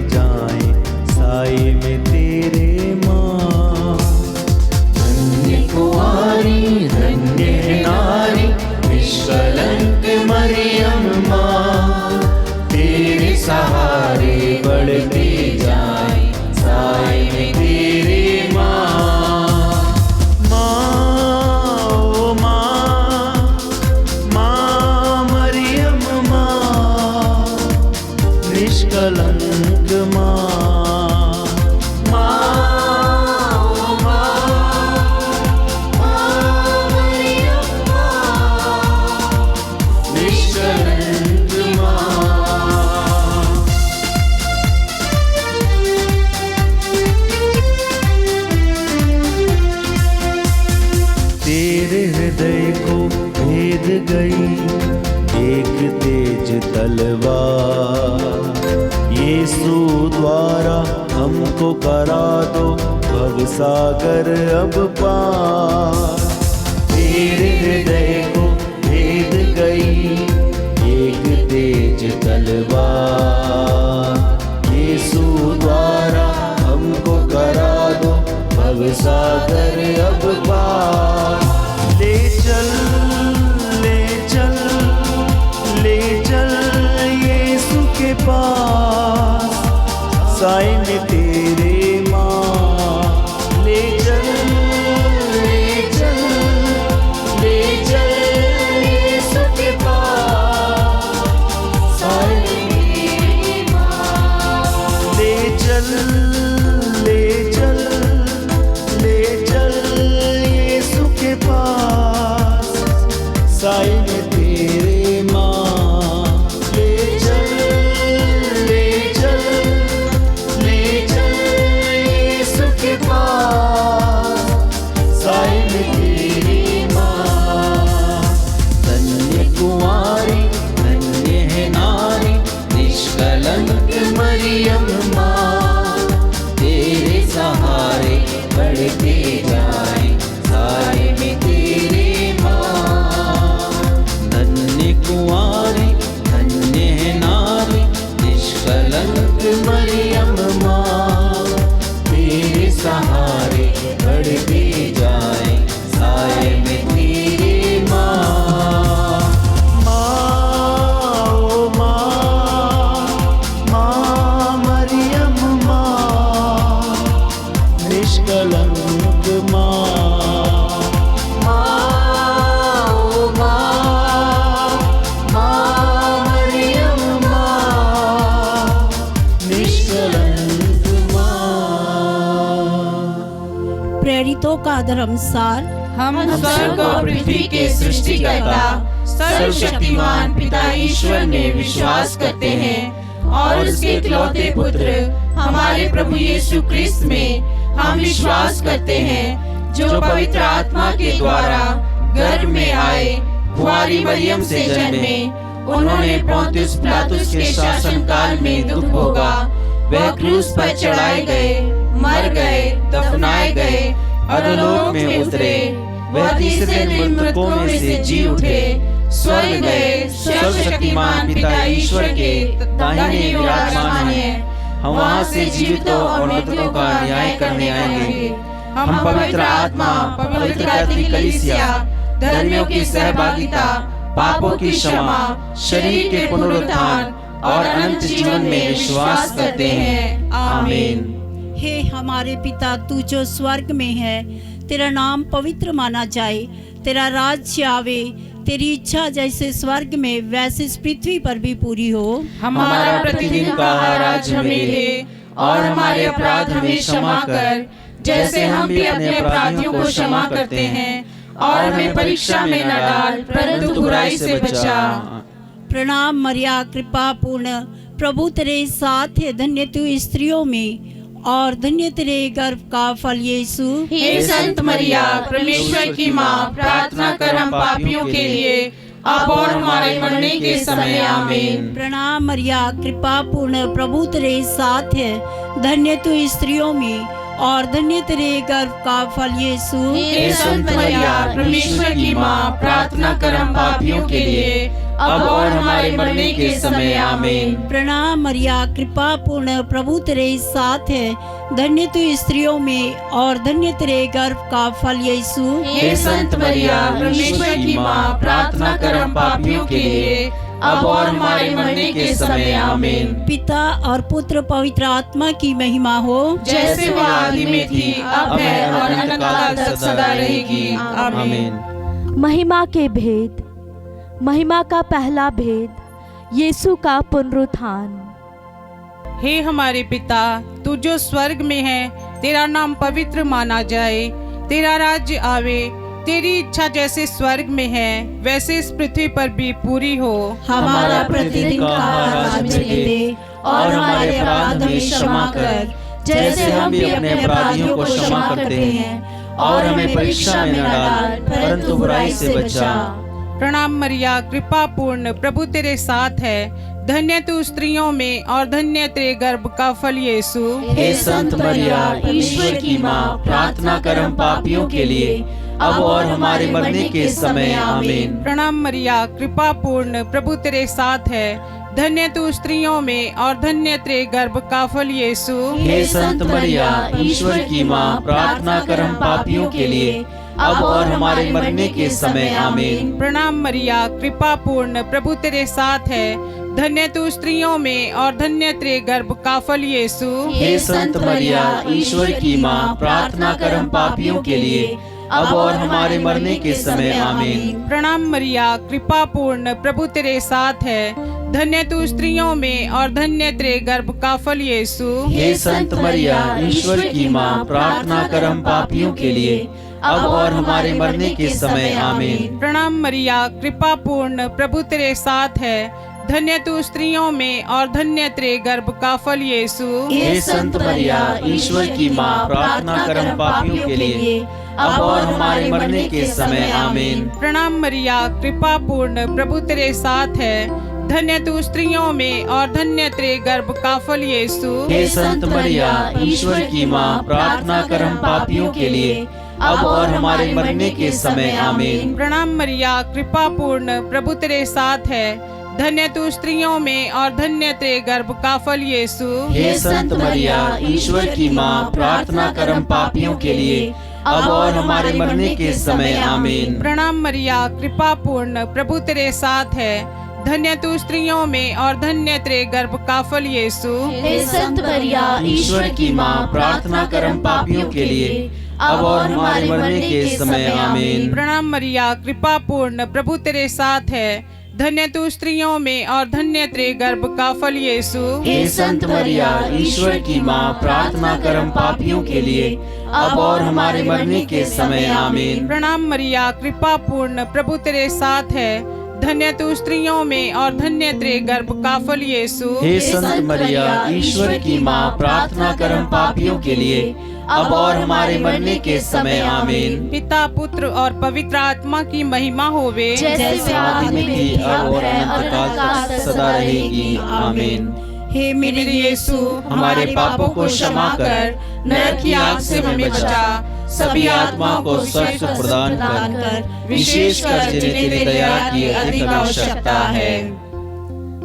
जाएं साए में तेरे माँ। धन्य कुंवारी धन्य है नारी निष्कलंक मरियम माँ, तेरे सहारे बढ़ते जाएं साए में तेरे माँ। माँ ओ माँ, माँ मरियम माँ, निष्कलंक माँ। तेरे हृदय को भेद गई एक तेज तलवार, यीशु द्वारा हमको करा दो भवसागर अब पार। तेरे हृदय को भेद गई एक तेज तलवार, यीशु द्वारा हमको करा दो भवसागर अब पार। ले चल ले चल ले चल यीशु के पास, साए में तेरे माँ। ले चल ले चल ले चल यीशु के पास, साए में तेरे माँ। ले चल ले चल ले चल यीशु के पास, साए में तेरे माँ। ले चल ले चल ले चल यीशु के पास, साए में तेरे माँ। धन्य कुंवारी धन्य है नारी निष्कलंक मरियम माँ, तेरे सहारे बढ़ते जाएं साए में तेरे माँ। धन्य कुंवारी धन्य है नारी निष्कलंक मरियम माँ, तेरे सहारे बढ़ते जाएं साए में तेरे माँ। माँ ओ माँ, माँ मरियम माँ, निष्कलंक माँ। माँ ओ माँ, माँ मरियम माँ, निष्कलंक माँ। प्रेरितों का धर्मसार। हम स्वर्ग और पृथ्वी के सृष्टिकर्ता सर्वशक्तिमान पिता ईश्वर में विश्वास करते हैं और उसके इकलौते पुत्र हमारे प्रभु यीशु क्रिस्त में हम विश्वास करते हैं, जो पवित्र आत्मा के द्वारा गर्भ में आए, कुंवारी मरियम से जन्मे। उन्होंने पोंतियुस पिलातुस के शासन काल में दुख भोगा, वह क्रूस पर चढ़ाए गए, मर गए, दफनाए गए, अधोलोक में उतरे, वह तीसरे दिन मृतकों में से जी उठे, स्वर्ग गए, सर्वशक्तिमान पिता ईश्वर के दाहिने विराजमान है। हम वहाँ से जीवितों और मृतकों का न्याय करने आएंगे। हम पवित्र आत्मा, पवित्र कैथोलिक कलीसिया, धर्मियों की सहभागिता, पापों की क्षमा, शरीर के पुनरुत्थान और अनंत जीवन में विश्वास करते हैं। आमीन। हे हमारे पिता, तू जो स्वर्ग में है, तेरा नाम पवित्र माना जाए, तेरा राज्य आवे, तेरी इच्छा जैसे स्वर्ग में वैसे इस पृथ्वी पर भी पूरी हो। हमारा प्रतिदिन का आहार आज हमें दे, और हमारे अपराध हमें क्षमा कर, जैसे हम भी अपने अपराधियों को क्षमा करते हैं, और हमें परीक्षा में न डाल, परंतु बुराई से बचा। प्रणाम मरिया, कृपा पूर्ण, प्रभु तेरे साथ है, धन्य तू स्त्रियों में और धन्य तेरे गर्भ का फल यीशु। हे संत मरिया, परमेश्वर की माँ, प्रार्थना कर हम पापियों के लिए, अब और हमारे मरने के समय। आमीन। प्रणाम मरिया, कृपा पूर्ण, प्रभु तेरे साथ है, धन्य तू स्त्रियों में और धन्य तेरे गर्भ का फल यीशु। हे संत मरिया, परमेश्वर की माँ, प्रार्थना कर हम पापियों के लिए, अब और हमारे मरने के समय आमीन। प्रणाम मरिया, कृपा पूर्ण, प्रभु तेरे साथ है। धन्य तू स्त्रियों में और धन्य तेरे गर्भ का फल यीशु। हे संत मरिया, परमेश्वर की माँ, प्रार्थना कर हम पापियों के लिए, अब और हमारे मरने के समय आमीन। पिता और पुत्र पवित्र आत्मा की महिमा हो, जैसे वह आदि में थी, अब है और अनंतकाल तक सदा रहेगी। आमीन। महिमा के भेद। महिमा का पहला भेद, यीशु का पुनरुत्थान। हे हमारे पिता, तू जो स्वर्ग में है, तेरा नाम पवित्र माना जाए, तेरा राज्य आवे, तेरी इच्छा जैसे स्वर्ग में है वैसे इस पृथ्वी पर भी पूरी हो। हमारा प्रतिदिन का आहार आज हमें दे, और हमारे अपराध हमें क्षमा कर, जैसे हम भी अपने अपराधियों को क्षमा करते हैं, और हमें परीक्षा में न डाल, परंतु बुराई से बचा। प्रणाम मरिया, कृपा पूर्ण, प्रभु तेरे साथ है। धन्य तू स्त्रियों में और धन्य तेरे गर्भ का फल यीशु। हे संत मरिया, ईश्वर की माँ, प्रार्थना कर हम पापियों के लिए, अब और हमारे मरने के समय आमीन। प्रणाम मरिया, कृपा पूर्ण, प्रभु तेरे साथ है। धन्य तू स्त्रियों में और धन्य तेरे गर्भ का फल यीशु। हे संत मरिया, ईश्वर की माँ, प्रार्थना कर हम पापियों के लिए, अब और हमारे मरने के समय आमीन। प्रणाम मरिया, कृपा पूर्ण, प्रभु तेरे साथ है। धन्य तू स्त्रियों में और धन्य तेरे गर्भ का फल यीशु। हे संत मरिया, ईश्वर की माँ, प्रार्थना कर हम पापियों के लिए, अब और हमारे मरने के समय आमीन। प्रणाम मरिया, कृपा पूर्ण, प्रभु तेरे साथ है। धन्य तू स्त्रियों में और धन्य तेरे गर्भ का फल यीशु। हे संत मरिया, ईश्वर की माँ, प्रार्थना कर हम पापियों के लिए, अब और हमारे मरने के समय आमीन। प्रणाम मरिया, कृपा पूर्ण, प्रभु तेरे साथ है। धन्य तू स्त्रियों में और धन्य तेरे गर्भ का फल यीशु। हे संत मरिया, ईश्वर की माँ, प्रार्थना कर हम पापियों के लिए, अब और हमारे मरने के समय आमीन। प्रणाम मरिया, कृपा पूर्ण, प्रभु तेरे साथ है। धन्य तू स्त्रियों में और धन्य तेरे गर्भ का फल यीशु। हे संत मरिया, ईश्वर की माँ, प्रार्थना कर हम पापियों के लिए, अब और हमारे मरने के समय आमीन। प्रणाम मरिया, कृपा पूर्ण, प्रभु तेरे साथ है। धन्य तू स्त्रियों में और धन्य तेरे गर्भ का फल यीशु। हे संत मरिया, ईश्वर की माँ, प्रार्थना कर हम पापियों के लिए, अब और हमारे मरने के समय आमीन। प्रणाम मरिया, कृपा पूर्ण, प्रभु तेरे साथ है। धन्य तू स्त्रियों में और धन्य तेरे गर्भ का फल यीशु। हे संत मरिया, ईश्वर की माँ, प्रार्थना कर हम पापियों के लिए, अब और हमारे मरने के समय आमीन। प्रणाम मरिया, कृपा पूर्ण, प्रभु तेरे साथ है। धन्य तू स्त्रियों में और धन्य तेरे गर्भ का फल यीशु। हे संत मरिया, ईश्वर की माँ, प्रार्थना कर हम पापियों के लिए, अब और हमारे मरने के समय आमीन। प्रणाम मरिया, कृपा पूर्ण, प्रभु तेरे साथ है। धन्य तू स्त्रियों में और धन्य तेरे गर्भ का फल यीशु। हे संत मरिया, ईश्वर की माँ, प्रार्थना कर हम पापियों के लिए, अब और हमारे मरने के समय आमीन। पिता, पुत्र और पवित्र आत्मा की महिमा होवे, जैसे आदि में थी, अब और अनंतकाल तक सदा रहेगी। आमीन। हे मेरे यीशु, हमारे पापों को क्षमा कर, नरक की आग से हमें बचा, सभी आत्माओं को स्वर्ग सुख प्रदान कर, विशेषकर जिन्हें तेरी दया की अधिक आवश्यकता है।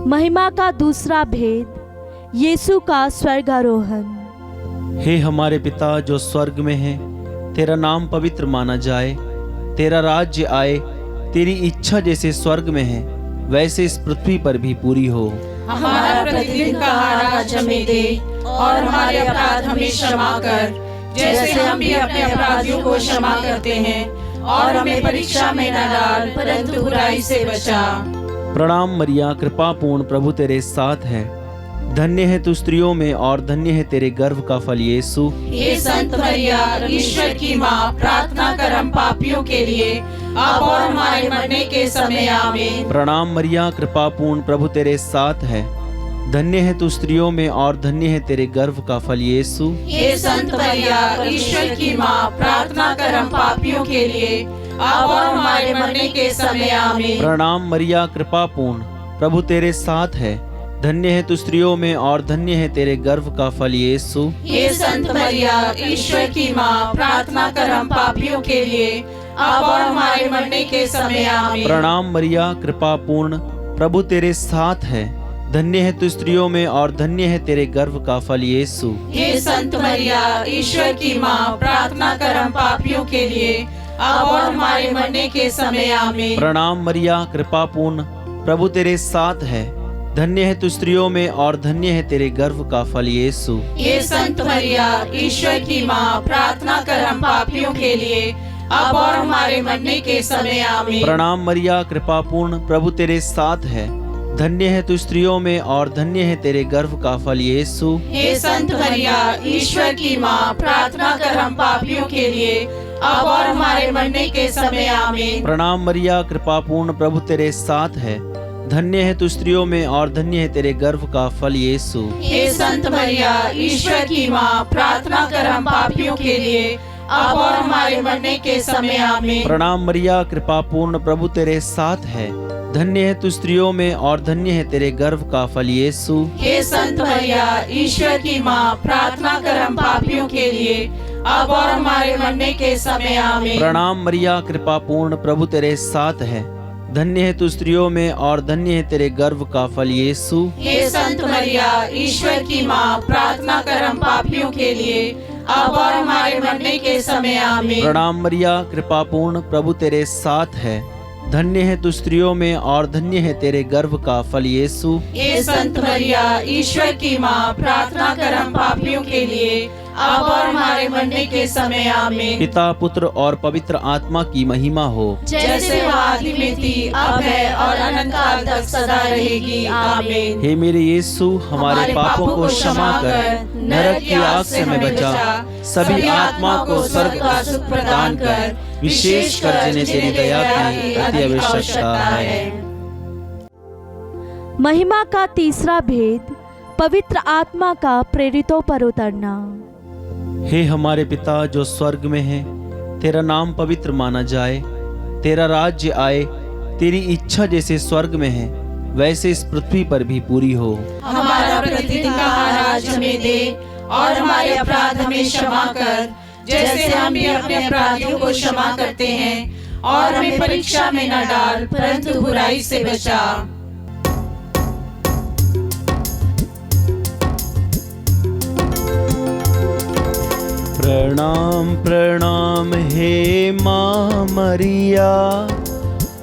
महिमा का दूसरा भेद, यीशु का स्वर्गारोहण। हे हमारे पिता जो स्वर्ग में है, तेरा नाम पवित्र माना जाए, तेरा राज्य आए, तेरी इच्छा जैसे स्वर्ग में है वैसे इस पृथ्वी पर भी पूरी हो। हमारा प्रतिदिन का आहार आज हमें दे, और हमारे अपराध हमें क्षमा कर, जैसे हम भी अपने अपराधियों को क्षमा करते हैं, और हमें परीक्षा में न डाल, परंतु बुराई से बचा। प्रणाम मरिया, कृपा पूर्ण, प्रभु तेरे साथ है। धन्य है तू स्त्रियों में और धन्य है तेरे गर्भ का फल यीशु। हे संत मरिया, ईश्वर की माँ, प्रार्थना कर हम पापियों के लिए, अब और हमारे मरने के समय आमीन। प्रणाम मरिया, कृपा पूर्ण, प्रभु तेरे साथ है। धन्य है तू स्त्रियों में और धन्य है तेरे गर्भ का फल यीशु। हे संत मरिया, ईश्वर की माँ, प्रार्थना कर हम पापियों के लिए, अब और हमारे मरने के समय आमीन। प्रणाम मरिया, कृपा पूर्ण, प्रभु तेरे साथ है। धन्य है तू स्त्रियों में और धन्य है तेरे गर्भ का फल यीशु। हे संत मरिया, ईश्वर की माँ, प्रार्थना कर हम पापियों के लिए, अब और हमारे मरने के समय आमीन। प्रणाम मरिया, कृपा पूर्ण, प्रभु तेरे साथ है। धन्य है तू स्त्रियों में और धन्य है तेरे गर्भ का फल यीशु। हे संत मरिया, ईश्वर की माँ, प्रार्थना कर हम पापियों के लिए, अब और हमारे मरने के समय आमीन। प्रणाम मरिया, कृपा पूर्ण, प्रभु तेरे साथ है। धन्य है तू स्त्रियों में और धन्य है तेरे गर्भ का फल यीशु। हे संत मरिया, ईश्वर की माँ, प्रार्थना कर हम पापियों के लिए, अब और हमारे मरने के समय आमीन। प्रणाम मरिया, कृपा पूर्ण, प्रभु तेरे साथ है। धन्य है तू स्त्रियों में और धन्य है तेरे गर्भ का फल यीशु। हे संत मरिया, ईश्वर की माँ, प्रार्थना कर हम पापियों के लिए, अब और हमारे मरने के समय आमीन। प्रणाम मरिया, कृपा पूर्ण, प्रभु तेरे साथ है। धन्य है तू स्त्रियों में और धन्य है तेरे गर्भ का फल यीशु। हे संत मरिया, ईश्वर की माँ, प्रार्थना कर हम पापियों के लिए, अब और हमारे मरने के समय आमीन। प्रणाम मरिया, कृपा पूर्ण, प्रभु तेरे साथ है। धन्य है तू स्त्रियों में और धन्य है तेरे गर्भ का फल यीशु। हे संत मरिया, ईश्वर की माँ, प्रार्थना कर हम पापियों के लिए, अब और हमारे मरने के समय आमीन। प्रणाम मरिया, कृपा पूर्ण, प्रभु तेरे साथ है। धन्य है तू स्त्रियों में और धन्य है तेरे गर्भ का फल यीशु। हे संत मरिया, ईश्वर की माँ, प्रार्थना कर हम पापियों के लिए, अब और हमारे मरने के समय आमीन। प्रणाम मरिया, कृपा पूर्ण, प्रभु तेरे साथ है। धन्य है तू स्त्रियों में और धन्य है तेरे गर्भ का फल यीशु। हे संत मरिया, ईश्वर की माँ, प्रार्थना कर हम पापियों के लिए, अब और हमारे मरने के समय आमीन। पिता, पुत्र और पवित्र आत्मा की महिमा हो, जैसे वो आदि में थी, अब है और अनंत काल तक सदा रहेगी आमीन। हे मेरे यीशु, हमारे पापों को क्षमा कर, नरक की आग से हमें बचा, सभी आत्मा को स्वर्ग का सुख प्रदान कर, विशेषकर जिन्हें तेरी दया की अति आवश्यकता है। महिमा का तीसरा भेद, पवित्र आत्मा का प्रेरितों पर उतरना। हे हमारे पिता जो स्वर्ग में है, तेरा नाम पवित्र माना जाए, तेरा राज्य आए, तेरी इच्छा जैसे स्वर्ग में है वैसे इस पृथ्वी पर भी पूरी हो। हमारा प्रतिदिन का आहार आज हमें दे, और हमारे अपराध हमें क्षमा कर, जैसे हम भी अपने अपराधियों को क्षमा करते हैं, और हमें परीक्षा में न डाल, परंतु बुराई से बचा। प्रणाम प्रणाम हे माँ मरिया,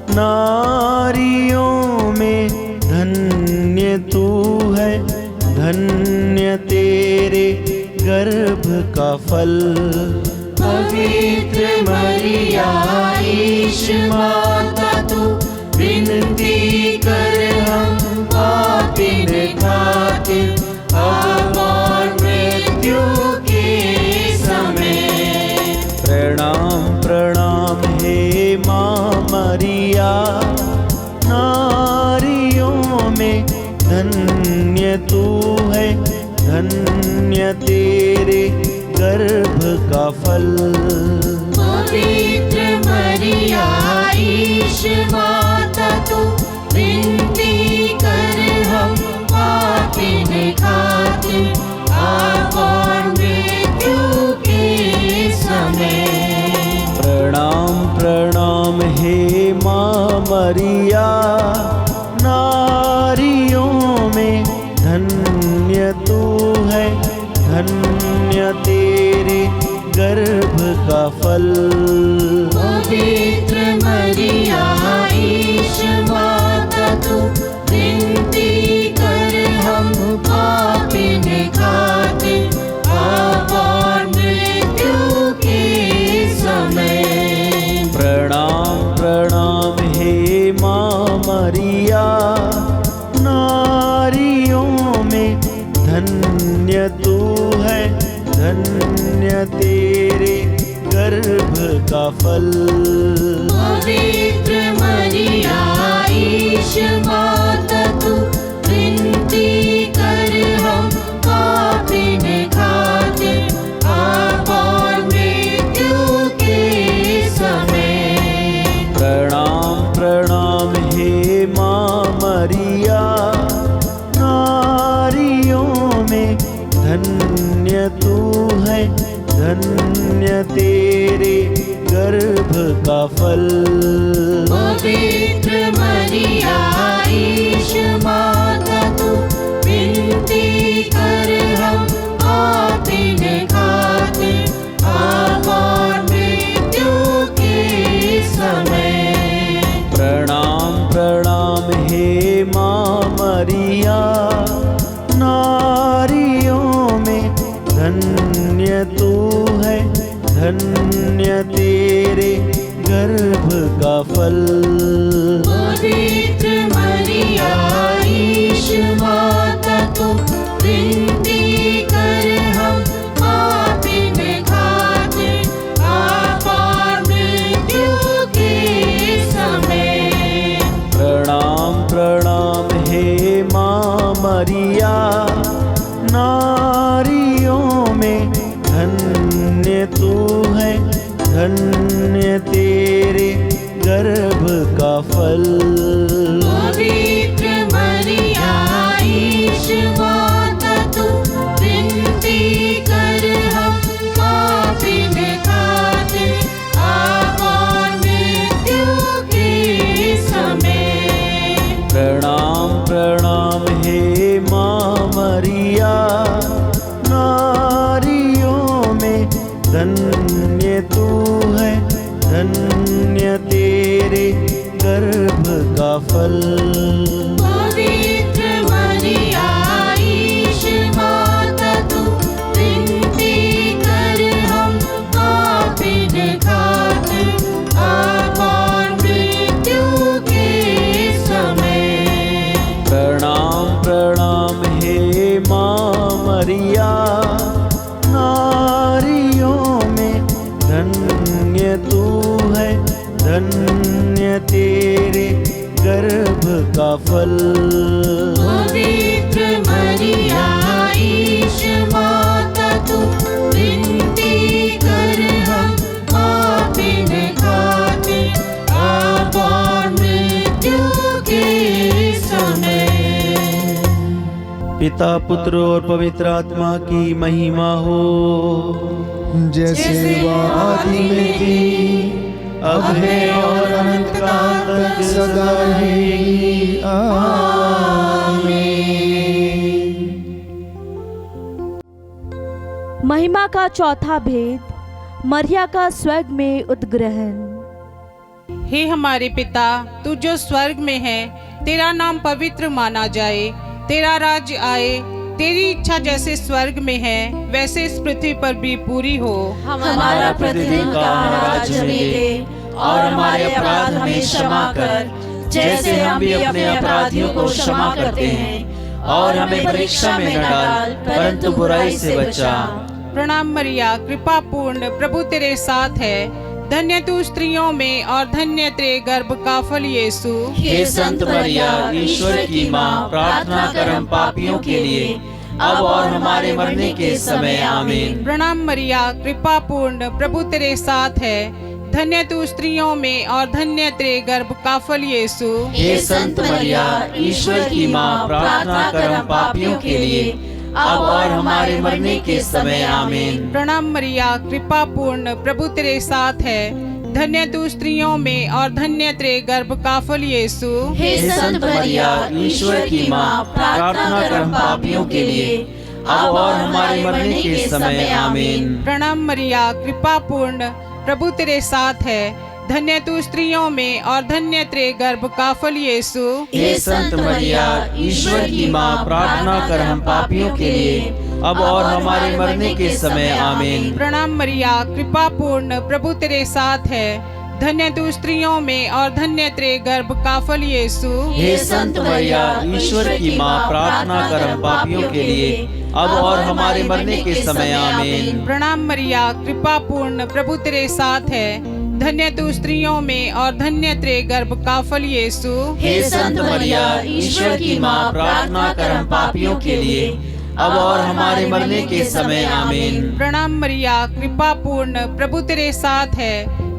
नारियों में धन्य तू है, धन्य तेरे गर्भ का फल। पवित्र मरिया, ईश माता तू, विनती कर हम पापिन खातिर, अब और मृत्यु के समय। प्रणाम प्रणाम हे माँ मरिया, नारियों में धन्य तू है, धन्य तेरे गर्भ का फल। पवित्र मरिया, ईश माता तू, विनती कर हम पापिन खातिर, अब और मृत्यु के समय। प्रणाम प्रणाम हे माँ मरिया, नारियों में धन्य तू है, धन्य तेरे गर्भ का फल। पवित्र मरिया, ईश माता तू, विनती कर हम पापिन खातिर, अब और मृत्यु के समय। प्रणाम प्रणाम हे माँ मरिया, नारियों में धन्य तू है, धन्य तेरे गर्भ का फल। पवित्र मरिया, ईश माता तू, विनती कर हम पापिन खातिर, अब और मृत्यु के समय। प्रणाम प्रणाम हे माँ मरिया, नारियों में धन्य तू है, धन्य तेरे गर्भ का फल। पवित्र मरिया ईश माता तू विनती कर हम पापिन खातिर अब और मृत्यु के समय। प्रणाम प्रणाम हे माँ मरिया, नारियों में धन्य तू है, धन्य तेरे गर्भ का फल। पवित्र मरिया ईश माता तू विनती कर हम पापिन खातिर अब और मृत्यु के समय। प्रणाम प्रणाम हे माँ मरिया, नारियों में धन्य तू है, धन्य तेरे गर्भ का फल। पवित्र मरिया ईश माता तू विनती कर हम पापिन खातिर अब और मृत्यु के समय। प्रणाम प्रणाम हे माँ मरिया, नारियों में धन्य तू है, धन्य तेरे गर्भ का फल। पवित्र मरिया ईश माता तू विनती कर हम पापिन खातिर अब और मृत्यु के समय। प्रणाम प्रणाम हे माँ मरिया, नारियों में धन्य तू है, धन्य तेरे गर्भ का फल। पवित्र मरिया ईश माता तू विनती कर हम पापिन खातिर अब और मृत्यु के समय। पिता पुत्र और पवित्र आत्मा की महिमा हो, जैसे वह आदि में थी, अब है और अनंत काल तक सदा रहेगी। आमीन। महिमा का चौथा भेद, मरिया का स्वर्ग में उद्ग्रहण। हे हमारे पिता, तू जो स्वर्ग में है, तेरा नाम पवित्र माना जाए, तेरा राज्य आए, तेरी इच्छा जैसे स्वर्ग में है वैसे इस पृथ्वी पर भी पूरी हो। हमारा प्रतिदिन का आज हमें दे, और हमारे अपराध हमें क्षमा कर, जैसे हम भी अपने अपराधियों को क्षमा करते हैं, और हमें परीक्षा में न डाल, परंतु बुराई से बचा। प्रणाम मरिया, कृपा पूर्ण, प्रभु तेरे साथ है, धन्य तू स्त्रियों में और धन्य तेरे गर्भ का फल यीशु। हे संत मरिया, ईश्वर की माँ, प्रार्थना कर हम पापियों के लिए, अब और हमारे मरने के समय। आमीन। प्रणाम मरिया, कृपा पूर्ण, प्रभु तेरे साथ है, धन्य तू स्त्रियों में और धन्य तेरे गर्भ का फल यीशु। हे संत मरिया, ईश्वर की माँ, प्रार्थना कर हम पापियों के लिए, अब और हमारे मरने के समय। आमीन। प्रणाम मरिया, कृपा पूर्ण, प्रभु तेरे साथ है, धन्य तू स्त्रियों में और धन्य तेरे गर्भ का फल यीशु। हे संत मरिया, ईश्वर की माँ, प्रार्थना कर हम पापियों के लिए, अब और हमारे मरने के समय। आमीन। प्रणाम मरिया, कृपा पूर्ण, प्रभु तेरे साथ है, धन्य तू स्त्रियों में और धन्य तेरे गर्भ का फल यीशु। हे संत मरिया, ईश्वर की माँ, प्रार्थना कर हम पापियों के लिए, अब और हमारे मरने के समय। आमीन। प्रणाम मरिया, कृपा पूर्ण, प्रभु तेरे साथ है, धन्य तू स्त्रियों में और धन्य तेरे गर्भ का फल यीशु। हे संत मरिया, ईश्वर की माँ, प्रार्थना कर हम पापियों के लिए, अब और हमारे मरने के समय। आमीन। प्रणाम मरिया, कृपा पूर्ण, प्रभु तेरे साथ है, धन्य तू स्त्रियों में और धन्य तेरे गर्भ का फल यीशु। हे संत मरिया, ईश्वर की माँ, प्रार्थना कर हम पापियों के लिए, अब और हमारे मरने के समय। आमीन। प्रणाम मरिया, कृपा पूर्ण, प्रभु तेरे साथ है,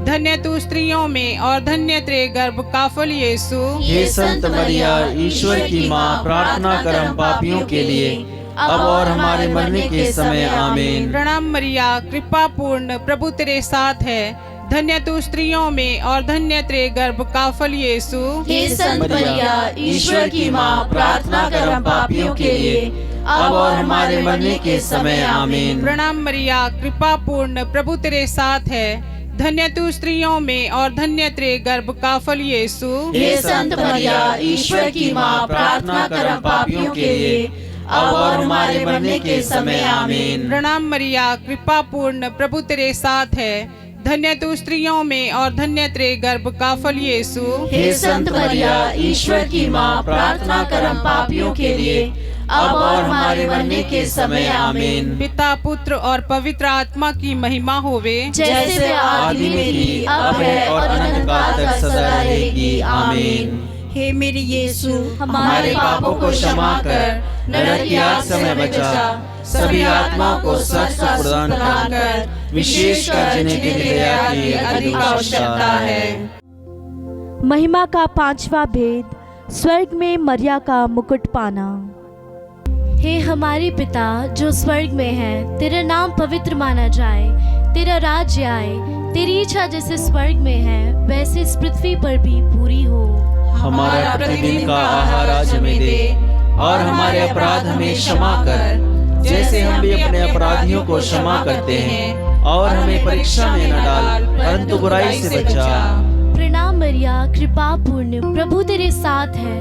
धन्य तू स्त्रियों में और धन्य तेरे गर्भ का फल यीशु। हे संत मरिया, ईश्वर की माँ, प्रार्थना कर हम पापियों के लिए, अब और हमारे मरने के समय। आमीन। प्रणाम मरिया, कृपा पूर्ण, प्रभु तेरे साथ है, धन्य तू स्त्रियों में और धन्य तेरे गर्भ का फल यीशु। हे संत मरिया, ईश्वर की माँ, प्रार्थना कर हम पापियों के लिए, अब और हमारे मरने के समय। आमीन। प्रणाम मरिया, कृपा पूर्ण, प्रभु तेरे साथ है। धन्य तू स्त्रियों में और धन्य तेरे गर्भ का फल यीशु। हे संत मरिया, ईश्वर की माँ, प्रार्थना कर हम पापियों के लिए, अब और हमारे मरने के समय। आमीन। प्रणाम मरिया, कृपा पूर्ण, प्रभु तेरे साथ है। धन्य तू स्त्रियों में और धन्य तेरे गर्भ का फल यीशु। हे संत मरिया, ईश्वर की माँ, प्रार्थना कर हम पापियों के लिए, अब और हमारे मरने के समय। आमीन। पिता, पुत्र और पवित्र आत्मा की महिमा होवे, जैसे आदि में थी, अब है और अनंत काल तक सदा रहेगी। आमीन। हे मेरे यीशु, हमारे पापों को क्षमा कर, नरक की आग से हमें बचा, सभी आत्माओं को स्वर्ग का सुख प्रदान कर, विशेषकर जिन्हें तेरी दया की अधिक आवश्यकता है। महिमा का पांचवा भेद, स्वर्ग में मरिया का मुकुट पाना। हे हमारे पिता जो स्वर्ग में है, तेरा नाम पवित्र माना जाए, तेरा राज्य आए, तेरी इच्छा जैसे स्वर्ग में है वैसे इस पृथ्वी पर भी पूरी हो। हमारा प्रतिदिन का आहार आज हमें दे, और हमारे अपराध हमें क्षमा कर, जैसे हम भी अपने अपराधियों को क्षमा करते हैं, और हमें परीक्षा में न डाल, परंतु बुराई से बचा। प्रणाम मरिया, कृपा पूर्ण, प्रभु तेरे साथ है।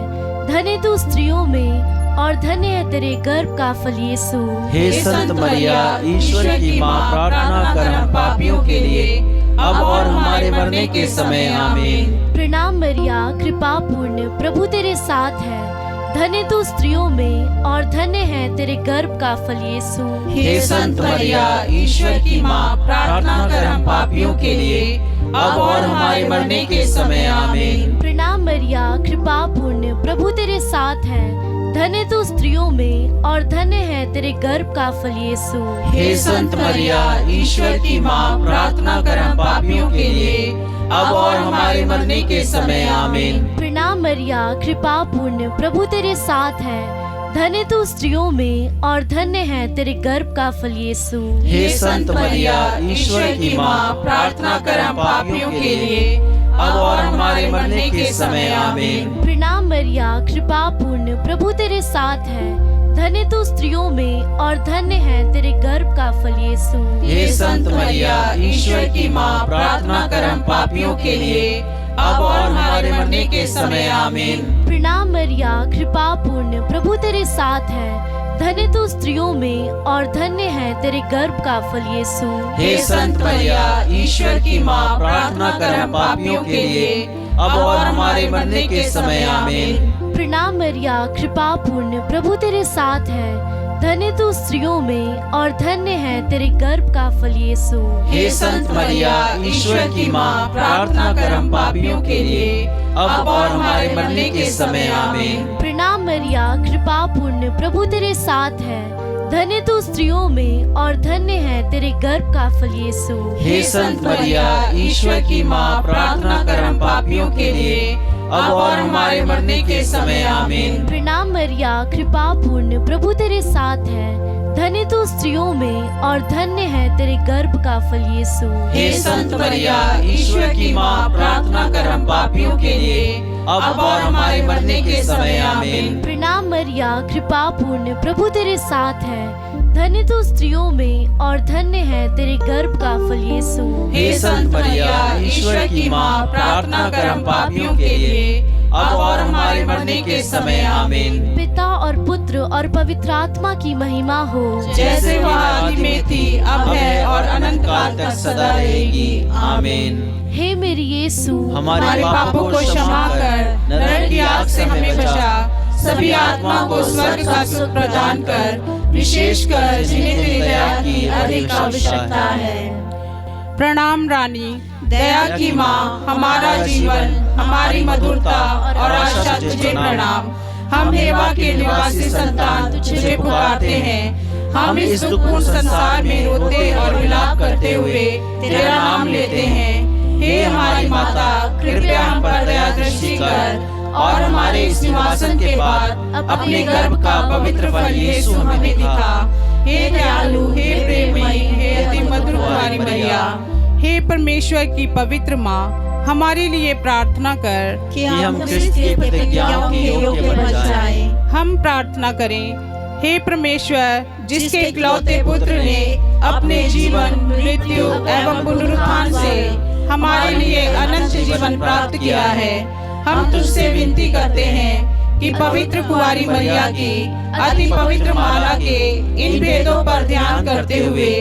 धन्य तू स्त्रियों में और धन्य है तेरे गर्भ का फल यीशु। हे संत मरिया, ईश्वर की माँ, प्रार्थना कर हम पापियों के लिए, अब और हमारे मरने के समय। आमीन। प्रणाम मरिया, कृपा पूर्ण, प्रभु तेरे साथ है। धन्य तू स्त्रियों में और धन्य है तेरे गर्भ का फल यीशु। हे संत मरिया, ईश्वर की माँ, प्रार्थना कर हम पापियों के लिए, अब और हमारे मरने के समय। आमीन। प्रणाम मरिया, कृपा पूर्ण, प्रभु तेरे साथ है। धन्य तू स्त्रियों में और धन्य है तेरे गर्भ का फल यीशु। हे संत मरिया, ईश्वर की माँ, प्रार्थना कर हम पापियों के लिए, अब और हमारे मरने के समय। आमीन। प्रणाम मरिया, कृपा पूर्ण, प्रभु तेरे साथ है। धन्य तू स्त्रियों में और धन्य है तेरे गर्भ का फल यीशु। हे संत मरिया, ईश्वर की माँ, प्रार्थना कर हम पापियों के लिए, अब और हमारे मरने के समय। आमीन। प्रणाम मरिया, कृपा पूर्ण, प्रभु तेरे साथ है। धन्य तू स्त्रियों में और धन्य है तेरे गर्भ का फल यीशु। हे संत मरिया, ईश्वर की माँ, प्रार्थना कर हम पापियों के लिए, अब और हमारे मरने के समय। आमीन। प्रणाम मरिया, कृपा पूर्ण, प्रभु तेरे साथ है। धन्य तू स्त्रियों में और धन्य है तेरे गर्भ का फल यीशु। हे संत मरिया, ईश्वर की माँ, प्रार्थना कर हम पापियों के लिए, अब और हमारे मरने के समय। आमीन। प्रणाम मरिया, कृपा पूर्ण, प्रभु तेरे साथ है। धन्य तू स्त्रियों में और धन्य है तेरे गर्भ का फल यीशु। हे संत मरिया, ईश्वर की माँ, प्रार्थना कर हम पापियों के लिए, अब और हमारे मरने के समय। आमीन। प्रणाम मरिया, कृपा पूर्ण, प्रभु तेरे साथ है। धन्य तू स्त्रियों में और धन्य है तेरे गर्भ का फल यीशु। हे संत मरिया, ईश्वर की माँ, प्रार्थना कर हम पापियों के लिए, अब और हमारे मरने के समय। आमीन। प्रणाम मरिया, कृपा पूर्ण, प्रभु तेरे साथ है। धन्य तू स्त्रियों में और धन्य है तेरे गर्भ का फल यीशु। हे संत मरिया, ईश्वर की माँ, प्रार्थना कर हम पापियों के लिए, अब और हमारे मरने के समय। आमीन। प्रणाम मरिया, कृपा पूर्ण, प्रभु तेरे साथ है। धन्य तू स्त्रियों में और धन्य है तेरे गर्भ का फल यीशु। हे संत मरिया, ईश्वर की माँ, प्रार्थना कर हम पापियों के लिए, अब और हमारे मरने के समय। आमीन। पिता और पुत्र और पवित्र आत्मा की महिमा हो, जैसे वह आदि में थी, अब है और अनंत काल तक सदा रहेगी। आमीन। हे मेरे यीशु, हमारे पापों को क्षमा कर, नरक की आग से हमें बचा, सभी आत्माओं को स्वर्ग का सुख प्रदान कर, विशेषकर जिन्हें तेरी दया की अधिक आवश्यकता है। प्रणाम रानी, दया की माँ, हमारा जीवन, हमारी मधुरता और आशा तुझे प्रणाम। हम हेवा के निवासी संतान तुझे पुकारते हैं। हम इस दुखपूर्ण संसार में रोते और विलाप करते हुए तेरा नाम लेते हैं। हे हमारी माता, कृपया हम पर दया दृष्टि कर और हमारे इस निवासन के बाद अपने गर्भ का पवित्र फल यीशु हमें दिखा। हे दयालु, हे प्रेममयी, हे अति मधुर कुमारी मरिया, हे परमेश्वर की पवित्र माँ, हमारे लिए प्रार्थना कर कि हम क्रिस्त की प्रतिज्ञाओं के योग्य बन जाएं। हम प्रार्थना करें। हे परमेश्वर, जिसके इकलौते पुत्र ने अपने जीवन, मृत्यु एवं पुनरुत्थान से हमारे लिए अनंत जीवन प्राप्त किया है, हम तुझसे विनती करते हैं कि पवित्र कुंवारी मरिया की अति पवित्र माला के इन भेदों पर ध्यान करते हुए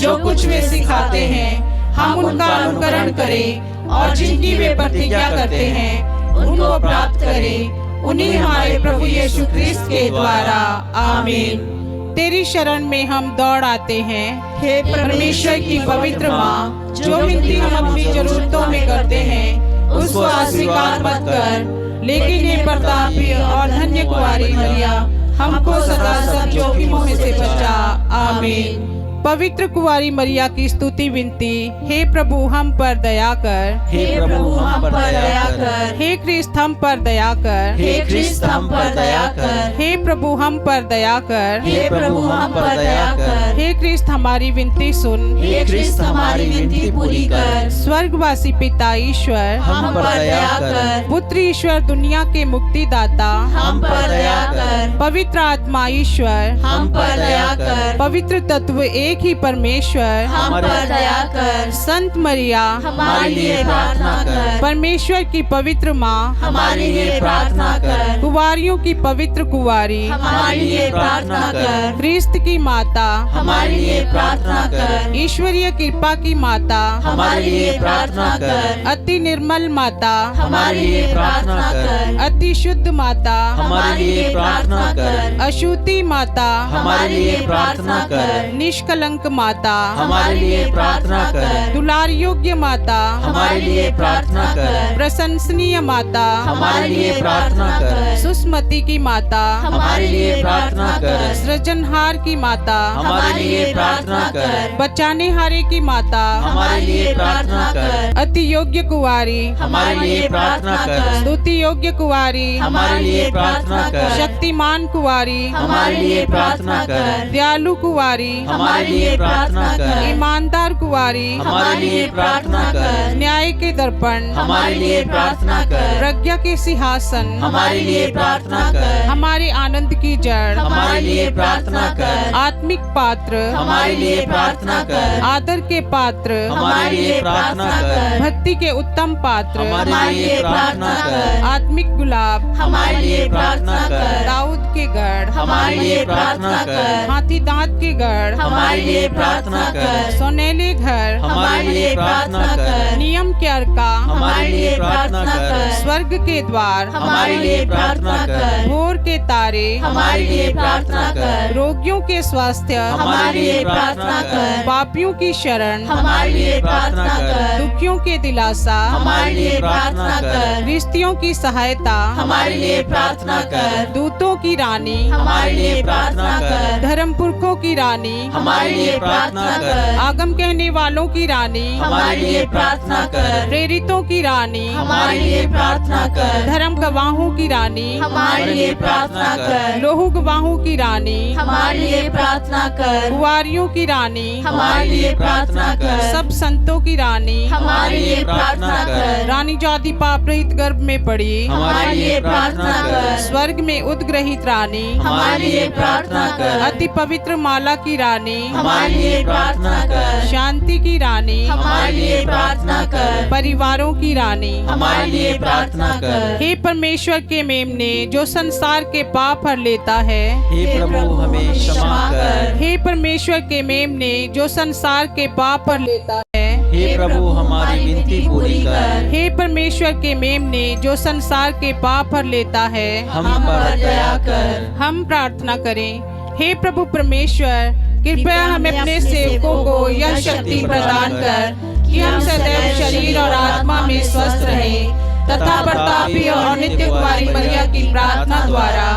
जो कुछ वे सिखाते हैं, हम उनका अनुकरण करें और जिनकी वे प्रतिज्ञा करते हैं उनको प्राप्त करें। उन्हीं हमारे प्रभु यीशु क्रिस्त के द्वारा, आमीन। तेरी शरण में हम दौड़ आते हैं। हे परमेश्वर की पवित्र माँ, जो विनती हम अपनी जरूरतों में करते हैं उसको अस्वीकार मत कर, लेकिन ये प्रतापी और धन्य कुंवारी मरिया, हमको सदा सब जोखिमों में से बचा। आमीन। पवित्र कुंवारी मरिया की स्तुति विनती। हे प्रभु, हम पर दया कर। हे प्रभु, हम पर दया कर। हे क्रिस्त, हम पर दया कर। हे क्रिस्त, हम पर दया कर। हे प्रभु, हम पर दया कर। हे प्रभु, हम पर दया कर। हे क्रिस्त, हमारी विनती सुन। हे क्रिस्त, हमारी विनती पूरी कर। स्वर्गवासी पिता ईश्वर, हम पर दया कर। पुत्र ईश्वर, दुनिया के मुक्तिदाता, हम पर दया कर। पवित्र आत्मा ईश्वर, हम पर दया कर। पवित्र तत्व एक ही परमेश्वर, हम पर दया कर। संत मरिया, हमारे लिए प्रार्थना कर। परमेश्वर की पवित्र माँ, हमारे लिए प्रार्थना कर। कुंवारियों की पवित्र कुंवारी, हमारे लिए प्रार्थना कर। क्रिस्त की माता, हमारे लिए प्रार्थना कर। ईश्वरीय कृपा की माता, हमारे लिए प्रार्थना कर। अति निर्मल माता, हमारे लिए प्रार्थना कर। अति शुद्ध माता, हमारे लिए प्रार्थना कर। अशुद्धि माता, हमारे लिए प्रार्थना कर। निष्कलंक माता, हमारे लिए प्रार्थना कर। दुलार योग्य माता, हमारे लिए प्रार्थना कर। प्रशंसनीय माता, हमारे लिए प्रार्थना कर। सुस्मति की माता, हमारे लिए प्रार्थना कर। सृजनहार की माता, हमारे लिए प्रार्थना कर। बचाने हारे की माता, हमारे लिए प्रार्थना कर। अति योग्य कुंवारी, हमारे लिए प्रार्थना कर। स्तुति योग्य कुंवारी, हमारे लिए प्रार्थना कर। शक्तिमान कुंवारी, हमारे लिए प्रार्थना कर। दयालु कुंवारी, हमारे लिए प्रार्थना कर। ईमानदार कुंवारी, हमारे लिए प्रार्थना कर। न्याय के दर्पण, हमारे लिए प्रार्थना कर। प्रज्ञा के सिंहासन, हमारे लिए प्रार्थना कर। हमारे आनंद की जड़, हमारे लिए प्रार्थना कर। आत्मिक पात्र, हमारे लिए प्रार्थना कर। आदर के पात्र, हमारे लिए प्रार्थना कर। भक्ति के उत्तम पात्र, हमारे लिए प्रार्थना कर। आत्मिक गुलाब, हमारे लिए प्रार्थना कर। दाऊद के गढ़, हमारे लिए प्रार्थना कर। हाथी दांत के गढ़, हमारे लिए प्रार्थना कर। सोनेले घर, हमारे लिए प्रार्थना कर। नियम के अर्का, हमारे लिए प्रार्थना कर। स्वर्ग के द्वार, हमारे लिए प्रार्थना कर। भोर के तारे, हमारे लिए प्रार्थना कर। रोगियों के स्वास्थ्य, हमारे लिए प्रार्थना कर। पापियों की शरण, हमारे लिए प्रार्थना कर। दुखियों के दिलासा, हमारे लिए प्रार्थना कर। रिश्तियों की सहायता, हमारे लिए प्रार्थना कर। दूतों की रानी, हमारे लिए प्रार्थना कर। धर्म पुरखों की रानी, हमारे लिए प्रार्थना कर। आगम कहने वालों की रानी, हमारे लिए प्रार्थना कर। प्रेरितों की रानी, हमारे लिए प्रार्थना कर। धर्म गवाहों की रानी, हमारे लिए प्रार्थना कर। लोहू गवाहों की रानी, हमारे लिए प्रार्थना कर। कुंवारियों की रानी, हमारे लिए प्रार्थना कर। सब संतों की रानी, हमारे लिए प्रार्थना कर। रानी जाति पाप रहित गर्भ में पड़ी, हमारे लिए प्रार्थना कर। स्वर्ग में उद्ग्रहित रानी, हमारे लिए प्रार्थना कर। अति पवित्र माला की रानी, हमारे लिए प्रार्थना कर। शांति की रानी, हमारे लिए प्रार्थना कर। परिवारों की रानी, हमारे लिए प्रार्थना कर। हे परमेश्वर के मेमने, जो संसार के पाप हर लेता है, हे प्रभु, हमें क्षमा कर। हे परमेश्वर के मेमने, जो संसार के पाप हर लेता है, हे प्रभु, हमारी विनती पूरी कर। हे परमेश्वर के मेमने, जो संसार के पाप हर लेता है, हम पर दया कर। हम प्रार्थना करें। हे प्रभु परमेश्वर, कृपया हमें अपने सेवकों को यह शक्ति प्रदान कर कि हम सदैव शरीर और आत्मा में स्वस्थ रहें तथा प्रतापी और नित्य कुंवारी मरिया की प्रार्थना द्वारा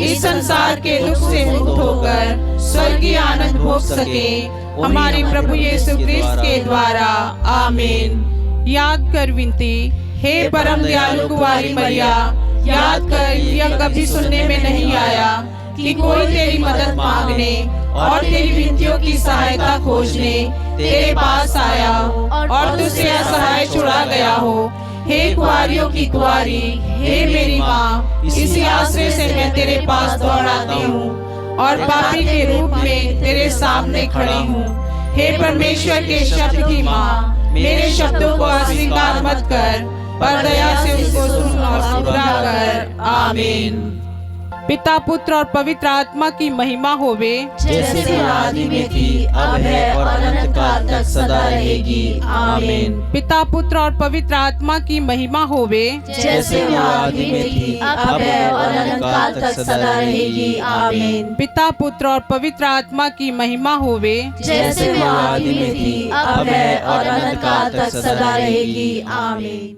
इस संसार के दुख से मुक्त होकर स्वर्गीय आनंद भोग सके, हमारे प्रभु यीशु क्रिस्त के द्वारा, आमीन। याद कर विनती। हे परम दयालु कुंवारी मरिया, याद कर, यह कभी सुनने में नहीं आया कि कोई तेरी मदद मांगने और तेरी विनतियों की सहायता खोजने तेरे पास आया और तुझसे असहाय छुड़ा गया हो। हे कुंवारियों की कुंवारी, हे मेरी माँ, इसी आश्रय से मैं तेरे पास दौड़ आती हूँ और पापी के रूप में तेरे सामने खड़ी हूँ। हे परमेश्वर के शब्द की माँ, मेरे शब्दों को अस्वीकार मत कर, पर दया से उसको सुन और पूरा कर। आमीन। पिता, पुत्र और पवित्र आत्मा की महिमा होवे, जैसे आदि में थी, अब है और अनंत काल तक सदा रहेगी। आमीन। पिता, पुत्र और पवित्र आत्मा की महिमा होवे, जैसे आदि में थी, अब है और अनंत काल तक सदा रहेगी। आमीन। पिता, पुत्र और पवित्र आत्मा की महिमा होवे, जैसे आदि में थी, अब है और अनंत काल तक सदा रहेगी। आमीन।